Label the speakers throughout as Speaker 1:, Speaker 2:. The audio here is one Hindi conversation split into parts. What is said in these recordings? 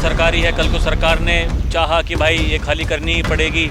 Speaker 1: सरकारी है, कल को सरकार ने चाहा कि भाई ये खाली करनी ही पड़ेगी,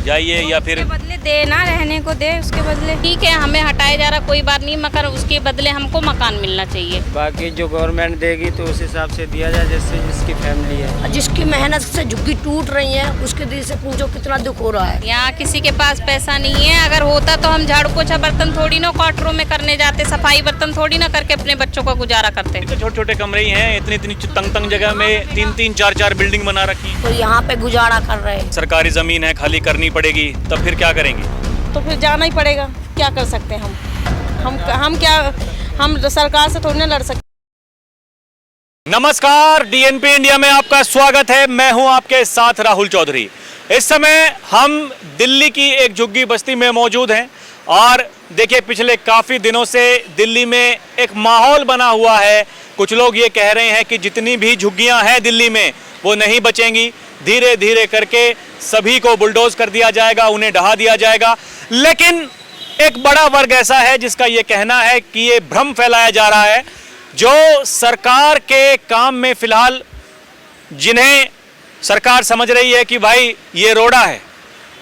Speaker 1: जाइए या फिर
Speaker 2: उसके बदले दे ना, रहने को दे उसके बदले।
Speaker 3: ठीक है, हमें हटाया जा रहा कोई बात नहीं, मगर उसके बदले हमको मकान मिलना चाहिए।
Speaker 4: बाकी जो गवर्नमेंट देगी तो उस हिसाब से दिया जाए, जैसे जिसकी फैमिली है।
Speaker 5: जिसकी मेहनत से झुग्गी टूट रही है उसके दिल से पूछो कितना दुख हो रहा है।
Speaker 3: यहाँ किसी के पास पैसा नहीं है, अगर होता तो हम झाड़ू पोछा बर्तन थोड़ी ना क्वार्टरों में करने जाते, सफाई बर्तन थोड़ी ना करके अपने बच्चों का गुजारा करते।
Speaker 1: तो छोटे छोटे कमरे ही हैं, इतनी इतनी तंग जगह में 3-3 4-4 बिल्डिंग बना रखी है।
Speaker 5: तो यहाँ पे गुजारा कर रहे हैं।
Speaker 1: सरकारी जमीन है, खाली करनी पड़ेगी, तब फिर क्या करेंगे?
Speaker 6: तो फिर जाना ही पड़ेगा, क्या कर सकते हैं हम सरकार से थोड़ी ना लड़ सकते।
Speaker 1: नमस्कार, डीएनपी इंडिया में आपका स्वागत है। मैं हूं आपके साथ राहुल चौधरी। इस समय हम दिल्ली की एक झुग्गी बस्ती में मौजूद हैं और देखिए पिछले काफ़ी दिनों से दिल्ली में एक माहौल बना हुआ है। कुछ लोग ये कह रहे हैं कि जितनी भी झुग्गियां हैं दिल्ली में वो नहीं बचेंगी, धीरे धीरे करके सभी को बुलडोज कर दिया जाएगा, उन्हें ढहा दिया जाएगा। लेकिन एक बड़ा वर्ग ऐसा है जिसका ये कहना है कि ये भ्रम फैलाया जा रहा है। जो सरकार के काम में फिलहाल जिन्हें सरकार समझ रही है कि भाई ये रोड़ा है,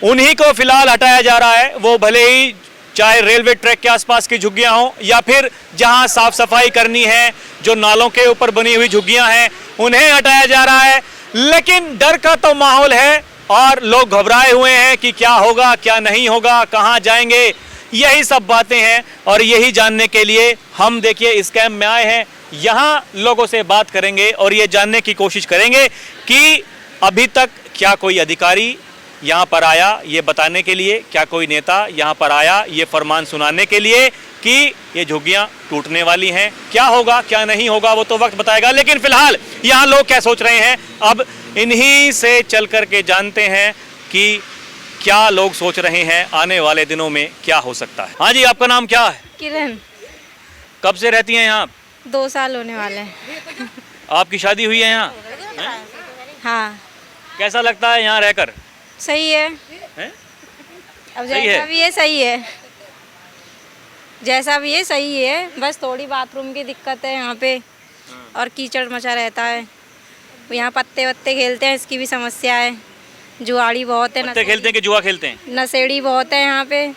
Speaker 1: उन्हीं को फिलहाल हटाया जा रहा है। वो भले ही चाहे रेलवे ट्रैक के आसपास की झुग्गियां हों या फिर जहां साफ सफाई करनी है, जो नालों के ऊपर बनी हुई झुग्गियां हैं, उन्हें हटाया जा रहा है। लेकिन डर का तो माहौल है और लोग घबराए हुए हैं कि क्या होगा, क्या नहीं होगा, कहां जाएंगे, यही सब बातें हैं। और यही जानने के लिए हम देखिए इस कैंप में आए हैं। यहां लोगों से बात करेंगे और ये जानने की कोशिश करेंगे कि अभी तक क्या कोई अधिकारी यहाँ पर आया ये बताने के लिए, क्या कोई नेता यहाँ पर आया ये फरमान सुनाने के लिए कि ये झुग्गियाँ टूटने वाली हैं। क्या होगा क्या नहीं होगा वो तो वक्त बताएगा। लेकिन फिलहाल यहाँ लोग क्या सोच रहे हैं, अब इन्हीं से चल कर के जानते हैं कि क्या लोग सोच रहे हैं, आने वाले दिनों में क्या हो सकता है। हाँ जी, आपका नाम क्या है?
Speaker 2: किरण।
Speaker 1: कब से रहती हैं यहाँ?
Speaker 2: 2 साल होने वाले हैं।
Speaker 1: आपकी शादी हुई है यहाँ?
Speaker 2: हाँ,
Speaker 1: कैसा लगता है यहाँ रहकर?
Speaker 2: सही है। अब
Speaker 1: सही
Speaker 2: जैसा
Speaker 1: है?
Speaker 2: भी है सही है, जैसा भी है सही है। बस थोड़ी बाथरूम की दिक्कत है यहाँ पे और कीचड़ मचा रहता है। यहाँ पत्ते वत्ते खेलते हैं, इसकी भी समस्या है। जुआड़ी बहुत है।
Speaker 1: पत्ते खेलते हैं कि जुआ खेलते हैं?
Speaker 2: नशेड़ी बहुत है यहाँ पे।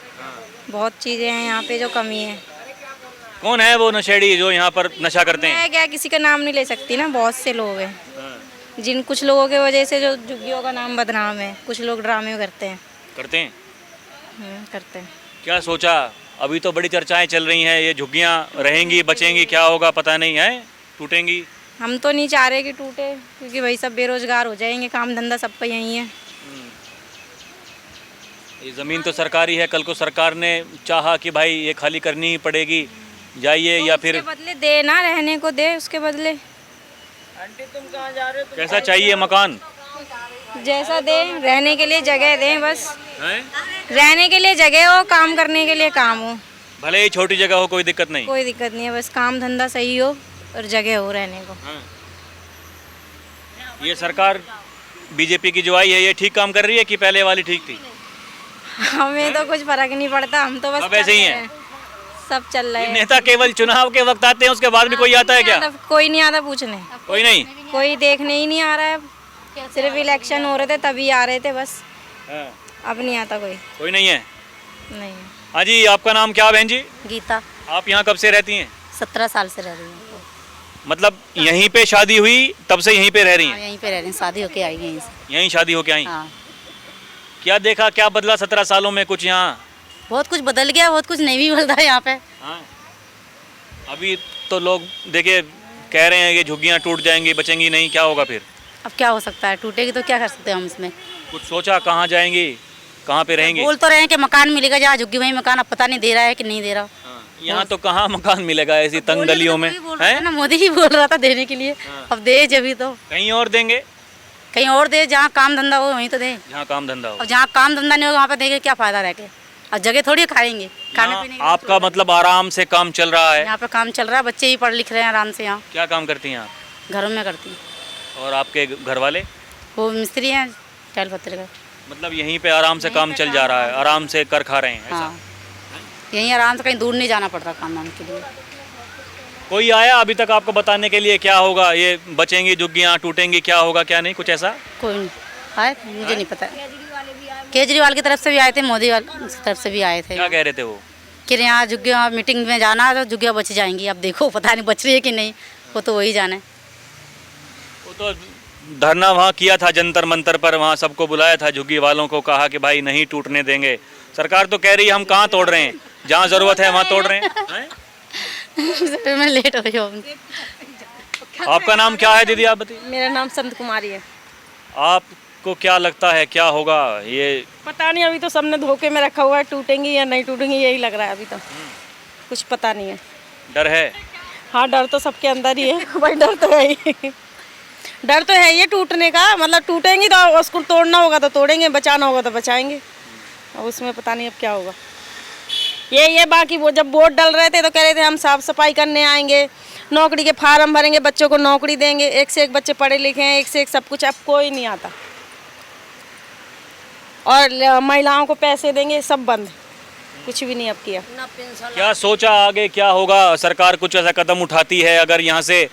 Speaker 2: बहुत चीज़ें हैं यहाँ पे जो कमी है।
Speaker 1: कौन है वो नशेड़ी जो यहाँ पर नशा करते हैं?
Speaker 2: मैं क्या किसी का नाम नहीं ले सकती ना, बहुत से लोग हैं जिन कुछ लोगों की वजह से जो झुग्गियों का नाम बदनाम है। कुछ लोग ड्रामे करते हैं।
Speaker 1: करते हैं?
Speaker 2: करते हैं।
Speaker 1: क्या सोचा? अभी तो बड़ी चर्चाएं चल रही हैं, ये झुग्गियाँ रहेंगी बचेंगी, क्या होगा पता नहीं है, टूटेंगी।
Speaker 2: हम तो नहीं चाह रहे कि टूटे, क्योंकि भाई सब बेरोजगार हो जाएंगे, काम धंधा सबका यहीं है।
Speaker 1: ये ज़मीन तो सरकारी है, कल को सरकार ने चाहा कि भाई ये खाली करनी ही पड़ेगी, जाइए या फिर
Speaker 2: उसके बदले दे ना, रहने को दे उसके बदले।
Speaker 4: आंटी तुम कहाँ जा रहे हो?
Speaker 1: कैसा चाहिए मकान?
Speaker 2: जैसा दे, रहने के लिए जगह दे, बस
Speaker 1: हैं?
Speaker 2: रहने के लिए जगह हो, काम करने के लिए काम हो।
Speaker 1: भले ही छोटी जगह हो, कोई दिक्कत नहीं।
Speaker 2: कोई दिक्कत नहीं है, बस काम धंधा सही हो और जगह हो रहने को।
Speaker 1: हाँ। ये सरकार बीजेपी की जो आई है ये ठीक काम कर रही है कि पहले वाली ठीक थी?
Speaker 2: हमें तो कुछ फर्क नहीं पड़ता, हम तो बस
Speaker 1: सब ऐसे ही
Speaker 2: चल
Speaker 1: हैं।
Speaker 2: रहे हैं। सब चल रहे हैं।
Speaker 1: नेता केवल चुनाव के वक्त आते हैं, उसके बाद भी कोई आता है क्या?
Speaker 2: कोई नहीं आता पूछने,
Speaker 1: कोई नहीं।
Speaker 2: कोई देखने ही नहीं आ रहा है। सिर्फ इलेक्शन हो रहे थे तभी आ रहे थे बस,
Speaker 1: हाँ।
Speaker 2: अब नहीं आता कोई।
Speaker 1: कोई नहीं है?
Speaker 2: नहीं।
Speaker 1: हाँ जी, आपका नाम क्या बहन जी?
Speaker 5: गीता।
Speaker 1: आप यहाँ कब से रहती हैं?
Speaker 5: 17 साल से रह रही हूँ।
Speaker 1: मतलब यहीं पे शादी हुई तब से यहीं पे रह रही हैं?
Speaker 5: यहीं पे रह रही हूँ, शादी होके आई यहीं से।
Speaker 1: यहीं शादी होके आई?
Speaker 5: हाँ।
Speaker 1: क्या देखा, क्या बदला 17 सालों में कुछ यहाँ?
Speaker 5: बहुत कुछ बदल गया, बहुत कुछ नहीं भी बदला यहाँ पे।
Speaker 1: हाँ। अभी तो लोग देखिए कह रहे हैं ये झुग्गियाँ टूट जाएंगी, बचेंगी नहीं, क्या होगा फिर?
Speaker 5: अब क्या हो सकता है, टूटेगी तो क्या कर सकते हैं हम इसमें।
Speaker 1: कुछ सोचा कहाँ जाएंगी, कहाँ पे रहेंगे?
Speaker 5: बोल तो रहे हैं कि मकान मिलेगा जहाँ झुग्गी वहीं मकान, अब पता नहीं दे रहा है कि नहीं दे रहा।
Speaker 1: यहाँ तो कहाँ मकान मिलेगा ऐसी तंग गलियों में? है
Speaker 5: ना, मोदी ही बोल रहा था देने के लिए। अब दे जब तो
Speaker 1: कहीं और देंगे?
Speaker 5: कहीं और दे, जहाँ काम धंधा हो वहीं तो दे।
Speaker 1: जहाँ काम धंधा हो।
Speaker 5: अब जहाँ काम धंधा नहीं होगा वहाँ पे देंगे, क्या फायदा रह के। अब जगह थोड़ी खाएंगे, खाने पीने
Speaker 1: यहाँ आपका मतलब आराम से काम चल रहा है?
Speaker 5: यहाँ पे काम चल रहा है, बच्चे भी पढ़ लिख रहे हैं आराम से। यहाँ
Speaker 1: क्या काम करती हैं आप?
Speaker 5: घरों में करती हैं।
Speaker 1: और आपके घर वाले?
Speaker 5: वो मिस्त्री हैं, टाइल पत्थर का।
Speaker 1: मतलब यहीं पे आराम से काम चल जा रहा है, आराम से कर खा रहे हैं ऐसा?
Speaker 5: हाँ, यहीं आराम से, कहीं दूर नहीं जाना पड़ता काम वाम के लिए।
Speaker 1: कोई आया अभी तक आपको बताने के लिए क्या होगा, ये बचेंगी झुग्गियाँ, टूटेंगी, क्या होगा क्या नहीं, कुछ ऐसा?
Speaker 5: कोई नहीं आए थे, मुझे नहीं पता। केजरीवाल की तरफ से भी आए थे, मोदी वाल की तरफ से भी आए थे।
Speaker 1: क्या कह रहे थे वो?
Speaker 5: कि यहाँ झुग्गियाँ मीटिंग में जाना है तो झुग्गियाँ बच जाएंगी। अब देखो पता नहीं बच रही है कि नहीं, वो तो वही जाने।
Speaker 1: वो तो धरना वहाँ किया था जंतर मंतर पर, वहाँ सबको बुलाया था झुग्गी वालों को, कहा कि भाई नहीं टूटने देंगे। सरकार तो कह रही है हम कहाँ तोड़ रहे हैं, जहाँ ज़रूरत है वहाँ तोड़ रहे हैं।
Speaker 5: मैं लेट हो जाऊँ।
Speaker 1: आपका नाम क्या है दीदी, आप बताइए?
Speaker 6: मेरा नाम संत कुमारी है।
Speaker 1: आपको क्या लगता है क्या होगा ये?
Speaker 6: पता नहीं, अभी तो सबने धोखे में रखा हुआ है, टूटेंगी या नहीं टूटेंगी यही लग रहा है अभी तो। कुछ पता नहीं है।
Speaker 1: डर है?
Speaker 6: हाँ, डर तो सबके अंदर ही है भाई, डर तो है ही। डर तो है ये टूटने का, मतलब टूटेंगी तो उसको तोड़ना होगा तो तोड़ेंगे, बचाना होगा तो बचाएंगे। अब उसमें पता नहीं अब क्या होगा। ये बाकी वो जब वोट डल रहे थे तो कह रहे थे हम साफ सफाई करने आएंगे, नौकरी के फार्म भरेंगे, बच्चों को नौकरी देंगे, एक से एक बच्चे पढ़े लिखे हैं, एक से एक सब कुछ। अब कोई नहीं आता। और महिलाओं को पैसे देंगे, सब बंद, कुछ भी नहीं अब किया।
Speaker 1: क्या सोचा आगे क्या होगा? सरकार कुछ ऐसा कदम उठाती है, अगर यहाँ से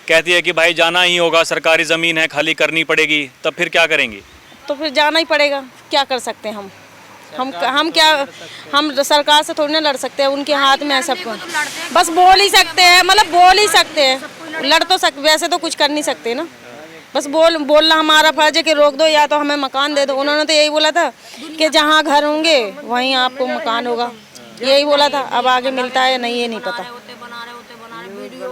Speaker 1: कहती है कि भाई जाना ही होगा, सरकारी ज़मीन है खाली करनी पड़ेगी, तब फिर क्या करेंगी?
Speaker 6: तो फिर जाना ही पड़ेगा, क्या कर सकते हैं हम क्या, हम सरकार से थोड़ी ना लड़ सकते हैं, उनके हाथ में है सब कुछ। बस बोल ही सकते हैं, मतलब बोल ही सकते हैं, लड़ तो वैसे तो कुछ कर नहीं सकते ना। बस बोलना हमारा फर्ज है कि रोक दो या तो हमें मकान दे दो। उन्होंने तो यही बोला था कि जहाँ घर होंगे वहीं आपको मकान होगा, यही बोला था। अब आगे मिलता है या नहीं ये नहीं पता।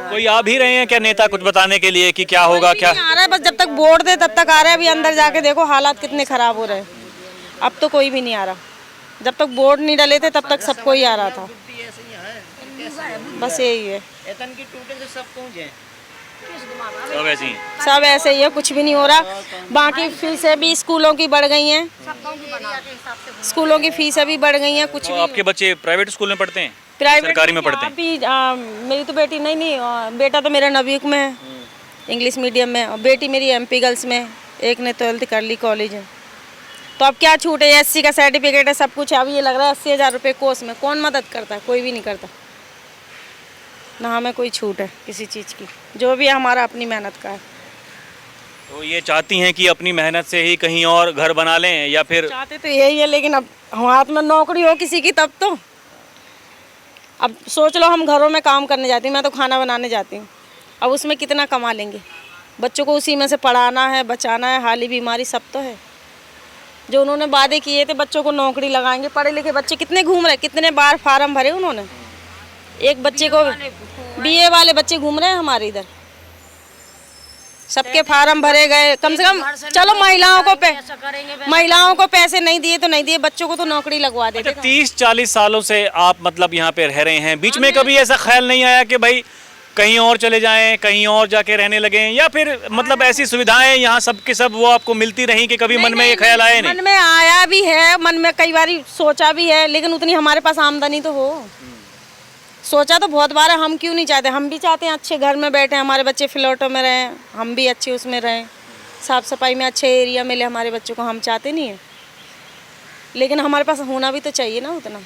Speaker 1: कोई आ भी रहे हैं क्या नेता कुछ बताने के लिए कि क्या होगा क्या?
Speaker 6: नहीं आ रहा है, बस जब तक वोट दे तब तक आ रहा है। अभी अंदर जाके देखो हालात कितने खराब हो रहे हैं। अब तो कोई भी नहीं आ रहा, जब तक वोट नहीं डले थे तब तक सबको ही आ रहा था। बस यही है,
Speaker 1: सब ऐसे ही
Speaker 6: सब ऐसे ही है, कुछ भी नहीं हो रहा। बाकी फीसें भी स्कूलों की बढ़ गई हैं, स्कूलों की फीसें भी बढ़ गई हैं। कुछ
Speaker 1: तो
Speaker 6: भी
Speaker 1: आपके बच्चे प्राइवेट स्कूल में पढ़ते हैं,
Speaker 6: प्राइवेट
Speaker 1: सरकारी में पढ़ते हैं?
Speaker 6: अभी मेरी तो बेटी नहीं, बेटा तो मेरा नवयुग में है, इंग्लिश मीडियम में, और बेटी मेरी MP गर्ल्स में। एक ने 12th कर ली कॉलेज है। तो अब क्या छूट है, SC का सर्टिफिकेट है, सब कुछ है। अब ये लग रहा है 80,000 रुपये कोर्स में, कौन मदद करता है? कोई भी नहीं करता ना, हमें कोई छूट है किसी चीज़ की। जो भी है हमारा अपनी मेहनत का है।
Speaker 1: तो ये चाहती हैं कि अपनी मेहनत से ही कहीं और घर बना लें, या फिर?
Speaker 6: चाहते तो यही है, लेकिन अब हाथ में नौकरी हो किसी की तब तो। अब सोच लो, हम घरों में काम करने जाती हूँ, मैं तो खाना बनाने जाती हूँ। अब उसमें कितना कमा लेंगे? बच्चों को उसी में से पढ़ाना है, बचाना है, हाली बीमारी सब तो है। जो उन्होंने वादे किए थे बच्चों को नौकरी लगाएंगे, पढ़े लिखे बच्चे कितने घूम रहे, कितने बार फार्म भरे उन्होंने। एक बच्चे को BA वाले बच्चे घूम रहे हैं हमारे इधर, सबके फार्म भरे गए। कम से कम चलो महिलाओं को पैसे नहीं दिए तो नहीं दिए, बच्चों को तो नौकरी लगवा देते।
Speaker 1: 30-40 सालों से आप मतलब यहाँ पे रह रहे हैं, बीच में कभी ऐसा ख्याल नहीं आया कि भाई कहीं और चले जाएं, कहीं और जाके रहने लगें, या फिर मतलब ऐसी सुविधाएं यहाँ सबके सब वो आपको मिलती रहीं कि कभी मन में ये ख्याल आया नहीं?
Speaker 6: मन में आया भी है, मन में कई बार सोचा भी है, लेकिन उतनी हमारे पास आमदनी तो हो। सोचा तो बहुत बार है, हम क्यों नहीं चाहते? हम भी चाहते हैं अच्छे घर में बैठे, हमारे बच्चे फ्लैटों में रहें, हम भी अच्छे उसमें रहें, साफ़ सफाई में अच्छे एरिया मिले हमारे बच्चों को। हम चाहते नहीं हैं, लेकिन हमारे पास होना भी तो चाहिए ना उतना।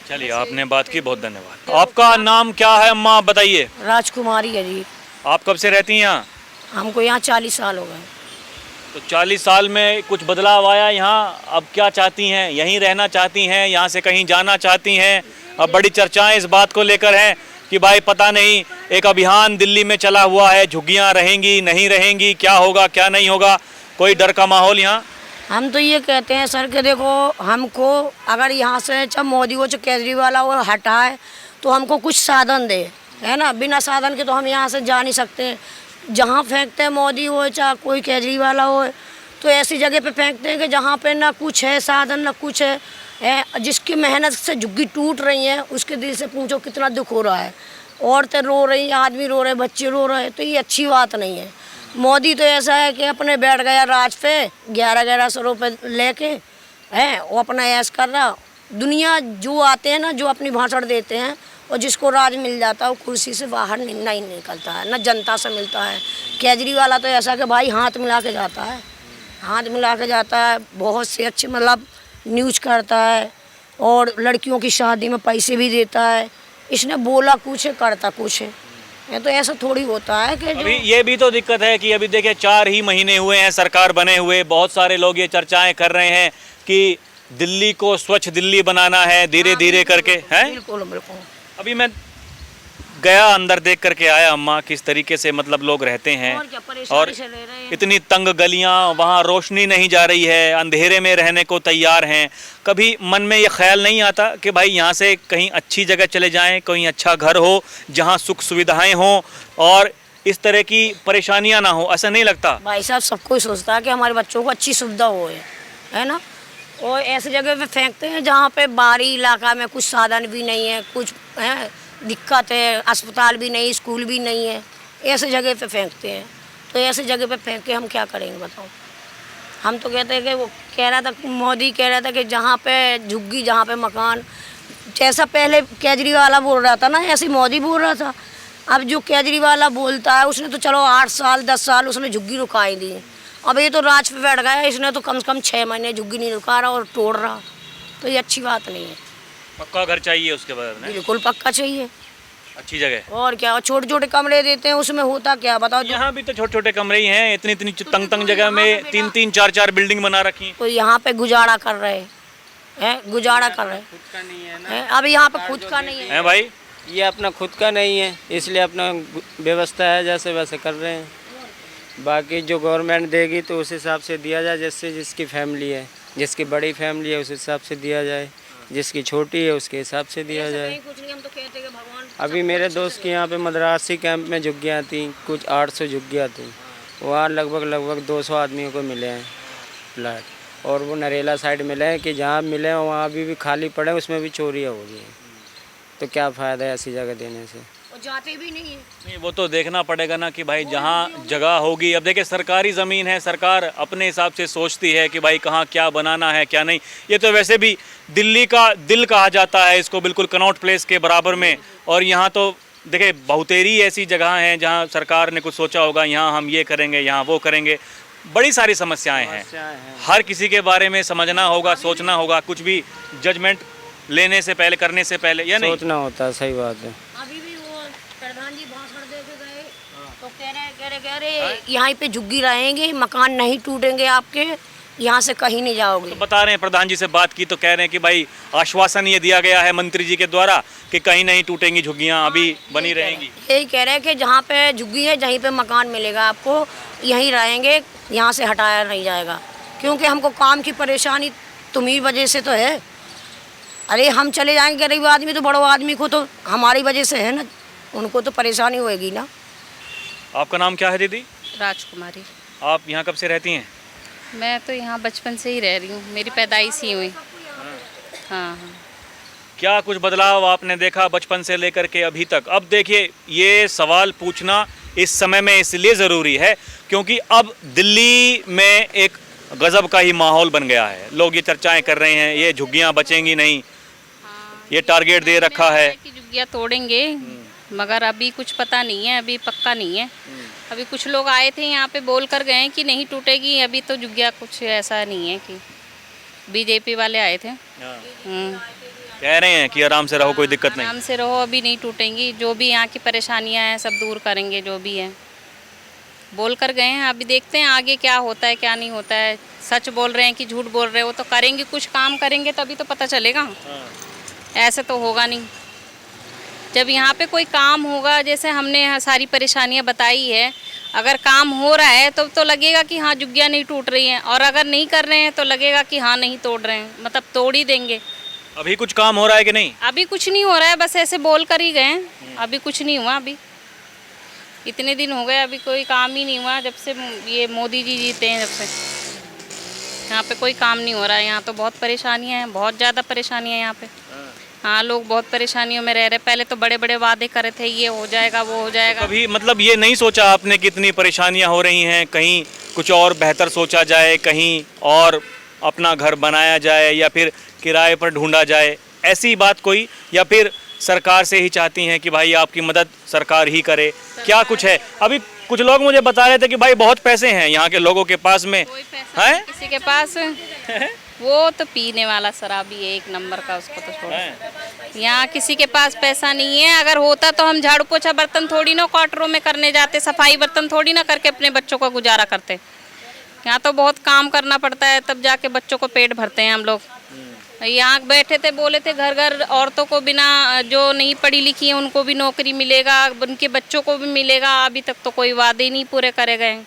Speaker 1: चलिए, आपने बात की, बहुत धन्यवाद। आपका नाम क्या है अम्मा, बताइए?
Speaker 5: राजकुमारी है जी।
Speaker 1: आप कब से रहती हैं यहाँ?
Speaker 5: हमको यहाँ 40 साल हो गए।
Speaker 1: तो 40 साल में कुछ बदलाव आया यहाँ? अब क्या चाहती हैं? यहीं रहना चाहती हैं, यहाँ से कहीं जाना चाहती हैं? अब बड़ी चर्चाएं इस बात को लेकर हैं कि भाई पता नहीं, एक अभियान दिल्ली में चला हुआ है, झुग्गियाँ रहेंगी नहीं रहेंगी, क्या होगा क्या नहीं होगा, कोई डर का माहौल यहाँ?
Speaker 5: हम तो ये कहते हैं सर कि देखो, हमको अगर यहाँ से चाहे मोदी हो चाहे केजरीवाल वो हटाए तो हमको कुछ साधन दे, है ना। बिना साधन के तो हम यहाँ से जा नहीं सकते। जहाँ फेंकते हैं मोदी हो चाहे कोई केजरीवाल हो, तो ऐसी जगह पे फेंकते हैं कि जहाँ पे ना कुछ है साधन ना कुछ है। जिसकी मेहनत से झुग्गी टूट रही है उसके दिल से पूछो कितना दुख हो रहा है। औरतें रो रही हैं, आदमी रो रहे, बच्चे रो रहे हैं, तो ये अच्छी बात नहीं है। मोदी तो ऐसा है कि अपने बैठ गया राज पे 1100 रुपये लेके, है वो अपना ऐश कर रहा। दुनिया जो आते हैं ना, जो अपनी भाषण देते हैं, और जिसको राज मिल जाता है वो कुर्सी से बाहर नहीं निकलता है, ना जनता से मिलता है। केजरीवाल तो ऐसा कि भाई हाथ मिला के जाता है, हाथ मिला के जाता है, बहुत से अच्छे मतलब न्यूज़ करता है, और लड़कियों की शादी में पैसे भी देता है। इसने बोला कुछ है करता कुछ है। ये तो ऐसा थोड़ी होता है कि
Speaker 1: अभी ये भी तो दिक्कत है कि अभी देखिए 4 ही महीने हुए हैं सरकार बने हुए, बहुत सारे लोग ये चर्चाएं कर रहे हैं कि दिल्ली को स्वच्छ दिल्ली बनाना है धीरे धीरे करके, हैं?
Speaker 5: बिल्कुल बिल्कुल।
Speaker 1: अभी मैं गया अंदर देख करके आया अम्मा किस तरीके से मतलब लोग रहते हैं
Speaker 5: और क्या परेशानी
Speaker 1: और
Speaker 5: से रह रहे हैं।
Speaker 1: इतनी तंग गलियां, वहाँ रोशनी नहीं जा रही है, अंधेरे में रहने को तैयार हैं। कभी मन में ये ख्याल नहीं आता कि भाई यहाँ से कहीं अच्छी जगह चले जाएं, कहीं अच्छा घर हो जहाँ सुख सुविधाएं हों और इस तरह की परेशानियां ना हो, ऐसा नहीं लगता?
Speaker 5: भाई साहब सब कोई सोचता है कि हमारे बच्चों को अच्छी सुविधा हो, है ना। और ऐसी जगह पे फेंकते हैं जहाँ पे बाहरी इलाका में कुछ साधन भी नहीं है, कुछ है दिक्कत है, अस्पताल भी नहीं, स्कूल भी नहीं है, ऐसे जगह पे फेंकते हैं। तो ऐसे जगह पे फेंक के हम क्या करेंगे बताओ। हम तो कहते हैं कि वो कह रहा था, मोदी कह रहा था कि जहाँ पे झुग्गी जहाँ पे मकान, जैसा पहले केजरीवाल बोल रहा था ना, ऐसे मोदी बोल रहा था। अब जो केजरीवाल बोलता है उसने तो चलो 8 साल 10 साल उसने झुग्गी रुकाई दी। अब ये तो राज पे बैठ गया, इसने तो कम से कम 6 महीने झुग्गी नहीं रुका रहा और तोड़ रहा, तो ये अच्छी बात नहीं है।
Speaker 1: पक्का घर चाहिए उसके बाद में,
Speaker 5: बिल्कुल पक्का चाहिए,
Speaker 1: अच्छी जगह।
Speaker 5: और क्या। और छोटे छोटे कमरे देते हैं, उसमें होता क्या बताओ।
Speaker 1: यहाँ भी तो छोटे छोटे कमरे ही हैं, इतनी इतनी तंग तंग जगह में 3-3 4-4 बिल्डिंग बना रखी हैं।
Speaker 5: तो यहाँ पे गुजारा कर रहे हैं, गुजारा कर रहे
Speaker 4: खुद का नहीं है ना,
Speaker 5: हैं। अब यहाँ पे खुद का नहीं है।
Speaker 1: हैं भाई?
Speaker 4: ये अपना खुद का नहीं है, इसलिए अपना व्यवस्था है जैसे वैसे कर रहे हैं। बाकी जो गवर्नमेंट देगी तो उस हिसाब से दिया जाए, जैसे जिसकी फैमिली है, जिसकी बड़ी फैमिली है उस हिसाब से दिया जाए, जिसकी छोटी है उसके हिसाब से दिया जाए।
Speaker 5: कुछ नहीं, हम तो कहते हैं कि भगवान।
Speaker 4: अभी मेरे दोस्त के यहाँ पे मद्रासी कैंप में झुग्गियाँ थी, कुछ 800 झुग्गियाँ थी, वहाँ लगभग 200 आदमियों को मिले हैं फ्लैट। और वो नरेला साइड मिले हैं कि जहाँ मिले हैं वहाँ अभी भी खाली पड़े, उसमें भी चोरियाँ हो रही हैं। तो क्या फ़ायदा है ऐसी जगह देने से?
Speaker 5: और जाते भी नहीं है।
Speaker 1: नहीं, वो तो देखना पड़ेगा ना कि भाई जहाँ जगह होगी। अब देखिए सरकारी ज़मीन है, सरकार अपने हिसाब से सोचती है कि भाई कहाँ क्या बनाना है क्या नहीं। ये तो वैसे भी दिल्ली का दिल कहा जाता है इसको, बिल्कुल कनॉट प्लेस के बराबर में। और यहाँ तो देखिए बहुतेरी ऐसी जगह हैं जहाँ सरकार ने कुछ सोचा होगा, यहाँ हम ये करेंगे, यहाँ वो करेंगे। बड़ी सारी समस्याएं हैं, हर किसी के बारे में समझना होगा, सोचना होगा, कुछ भी जजमेंट लेने से पहले, करने से पहले, या नहीं?
Speaker 4: सोचना होता है, सही बात है।
Speaker 5: अभी भी वो प्रधान जी भाषण दे के गए तो कह रहे यहाँ पे झुग्गी रहेंगे, मकान नहीं टूटेंगे आपके, यहाँ से कहीं नहीं जाओगे।
Speaker 1: तो बता रहे हैं, प्रधान जी से बात की तो कह रहे हैं कि भाई आश्वासन ये दिया गया है मंत्री जी के द्वारा कि कहीं नहीं टूटेंगी झुग्गियाँ, अभी बनी रहेंगी।
Speaker 5: यही कह रहे हैं कि जहाँ पे झुग्गी है, जहीं पे मकान मिलेगा आपको, यहीं रहेंगे, यहाँ से हटाया नहीं जाएगा। क्योंकि हमको काम की परेशानी तुम्ही वजह से तो है। अरे हम चले जाएंगे गरीब आदमी, तो बड़ो आदमी को तो हमारी वजह से है ना, उनको तो परेशानी होएगी ना।
Speaker 1: आपका नाम क्या है दीदी?
Speaker 3: राजकुमारी।
Speaker 1: आप यहाँ कब से रहती हैं?
Speaker 3: मैं तो यहाँ बचपन से ही रह रही हूँ, मेरी पैदाइश ही हुई। हाँ।
Speaker 1: क्या कुछ बदलाव आपने देखा बचपन से लेकर के अभी तक? अब देखिए ये सवाल पूछना इस समय में इसलिए ज़रूरी है क्योंकि अब दिल्ली में एक गजब का ही माहौल बन गया है। लोग ये चर्चाएं कर रहे हैं ये झुग्गियां बचेंगी नहीं, ये टारगेट दे रखा है
Speaker 3: कि झुग्गियाँ तोड़ेंगे, मगर अभी कुछ पता नहीं है, अभी पक्का नहीं है। अभी कुछ लोग आए थे यहाँ पे बोल कर गए कि नहीं टूटेगी, अभी तो झुग्गियाँ कुछ ऐसा नहीं है कि बीजेपी वाले आए थे।
Speaker 1: कह रहे हैं कि आराम से रहो, कोई दिक्कत नहीं,
Speaker 3: आराम से रहो, अभी नहीं टूटेंगी, जो भी यहाँ की परेशानियाँ हैं सब दूर करेंगे, जो भी है बोल कर गए हैं। अभी देखते हैं आगे क्या होता है क्या नहीं होता है, सच बोल रहे हैं कि झूठ बोल रहे हैं, वो तो करेंगे, कुछ काम करेंगे तभी तो पता चलेगा। ऐसे तो होगा नहीं। जब यहाँ पे कोई काम होगा, जैसे हमने सारी परेशानियाँ बताई है, अगर काम हो रहा है तो लगेगा कि हाँ झुग्गियाँ नहीं टूट रही हैं, और अगर नहीं कर रहे हैं तो लगेगा कि हाँ नहीं तोड़ रहे हैं, मतलब तोड़ ही देंगे।
Speaker 1: अभी कुछ काम हो रहा है कि नहीं?
Speaker 3: अभी कुछ नहीं हो रहा है, बस ऐसे बोल कर ही गए, अभी कुछ नहीं हुआ। अभी इतने दिन हो गए, अभी कोई काम ही नहीं हुआ जब से ये मोदी जी जीते हैं, जब से यहाँ पे कोई काम नहीं हो रहा है। यहाँ तो बहुत परेशानियाँ हैं, बहुत ज़्यादा परेशानियाँ हैं यहाँ पे। हाँ, लोग बहुत परेशानियों में रह रहे। पहले तो बड़े बड़े वादे करे थे, ये हो जाएगा वो हो जाएगा।
Speaker 1: कभी मतलब ये नहीं सोचा आपने कि इतनी परेशानियां हो रही हैं, कहीं कुछ और बेहतर सोचा जाए, कहीं और अपना घर बनाया जाए या फिर किराए पर ढूंढा जाए, ऐसी बात कोई? या फिर सरकार से ही चाहती हैं कि भाई आपकी मदद सरकार ही करे? क्या कुछ है? अभी कुछ लोग मुझे बता रहे थे कि भाई बहुत पैसे हैं यहाँ के लोगों के पास में,
Speaker 3: कोई पैसा
Speaker 1: है
Speaker 3: नहीं किसी के पास, वो तो पीने वाला शराबी है, एक नंबर का, उसको तो छोड़ो। यहाँ किसी के पास पैसा नहीं है। अगर होता तो हम झाड़ू पोछा बर्तन थोड़ी ना क्वार्टरों में करने जाते, सफाई बर्तन थोड़ी ना करके अपने बच्चों का गुजारा करते। यहाँ तो बहुत काम करना पड़ता है, तब जाके बच्चों को पेट भरते हैं हम लोग। यहाँ बैठे थे, बोले थे घर घर औरतों को बिना, जो नहीं पढ़ी लिखी है उनको भी नौकरी मिलेगा, उनके बच्चों को भी मिलेगा। अभी तक तो कोई वादे नहीं पूरे करे गए,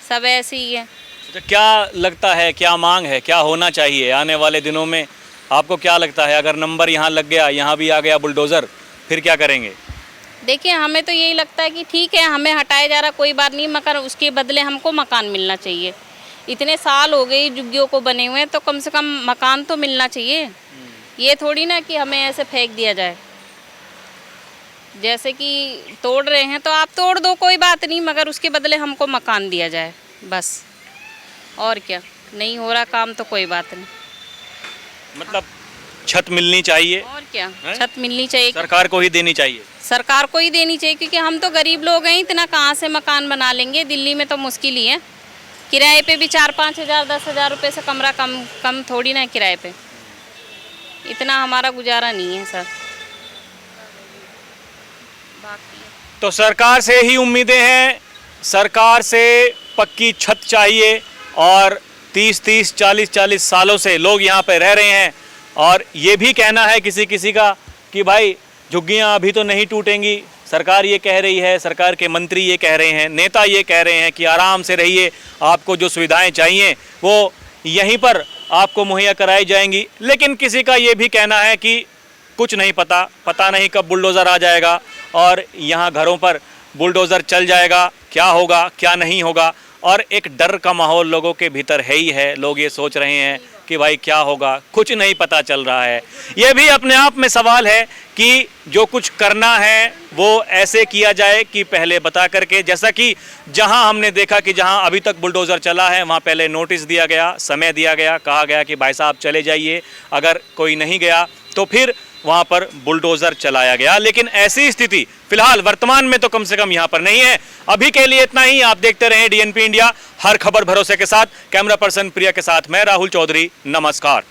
Speaker 3: सब ऐसे ही है।
Speaker 1: तो क्या लगता है, क्या मांग है, क्या होना चाहिए आने वाले दिनों में? आपको क्या लगता है, अगर नंबर यहाँ लग गया, यहाँ भी आ गया बुलडोज़र, फिर क्या करेंगे?
Speaker 3: देखिए, हमें तो यही लगता है कि ठीक है, हमें हटाया जा रहा कोई बात नहीं, मगर उसके बदले हमको मकान मिलना चाहिए। इतने साल हो गए झुग्गियों को बने हुए, तो कम से कम मकान तो मिलना चाहिए। ये थोड़ी ना कि हमें ऐसे फेंक दिया जाए। जैसे कि तोड़ रहे हैं तो आप तोड़ दो, कोई बात नहीं, मगर उसके बदले हमको मकान दिया जाए बस। और क्या, नहीं हो रहा काम तो कोई बात नहीं।
Speaker 1: मतलब छत मिलनी चाहिए,
Speaker 3: और क्या,
Speaker 1: हैं?
Speaker 3: छत मिलनी चाहिए,
Speaker 1: सरकार को ही देनी चाहिए।
Speaker 3: सरकार को ही देनी चाहिए, क्योंकि हम तो गरीब लोग हैं, इतना कहाँ से मकान बना लेंगे। दिल्ली में तो मुश्किल ही है। किराए पे भी 4-5 हज़ार 10 हज़ार रुपये से कमरा कम थोड़ी ना है किराए पे। इतना हमारा गुजारा नहीं है सर। बाकी
Speaker 1: तो सरकार से ही उम्मीदें हैं, सरकार से पक्की छत चाहिए। और 30-30 40-40 सालों से लोग यहाँ पे रह रहे हैं, और ये भी कहना है किसी किसी का कि भाई झुग्गियाँ अभी तो नहीं टूटेंगी। सरकार ये कह रही है, सरकार के मंत्री ये कह रहे हैं, नेता ये कह रहे हैं कि आराम से रहिए, आपको जो सुविधाएं चाहिए वो यहीं पर आपको मुहैया कराई जाएंगी। लेकिन किसी का ये भी कहना है कि कुछ नहीं पता नहीं कब बुलडोज़र आ जाएगा और यहाँ घरों पर बुलडोज़र चल जाएगा, क्या होगा क्या नहीं होगा। और एक डर का माहौल लोगों के भीतर है ही है। लोग ये सोच रहे हैं कि भाई क्या होगा, कुछ नहीं पता चल रहा है। ये भी अपने आप में सवाल है कि जो कुछ करना है वो ऐसे किया जाए कि पहले बता करके, जैसा कि जहां हमने देखा कि जहां अभी तक बुलडोज़र चला है वहां पहले नोटिस दिया गया, समय दिया गया, कहा गया कि भाई साहब चले जाइए। अगर कोई नहीं गया तो फिर वहां पर बुलडोज़र चलाया गया। लेकिन ऐसी स्थिति फिलहाल वर्तमान में तो कम से कम यहां पर नहीं है। अभी के लिए इतना ही। आप देखते रहें DNP इंडिया, हर खबर भरोसे के साथ। कैमरा पर्सन प्रिया के साथ मैं राहुल चौधरी, नमस्कार।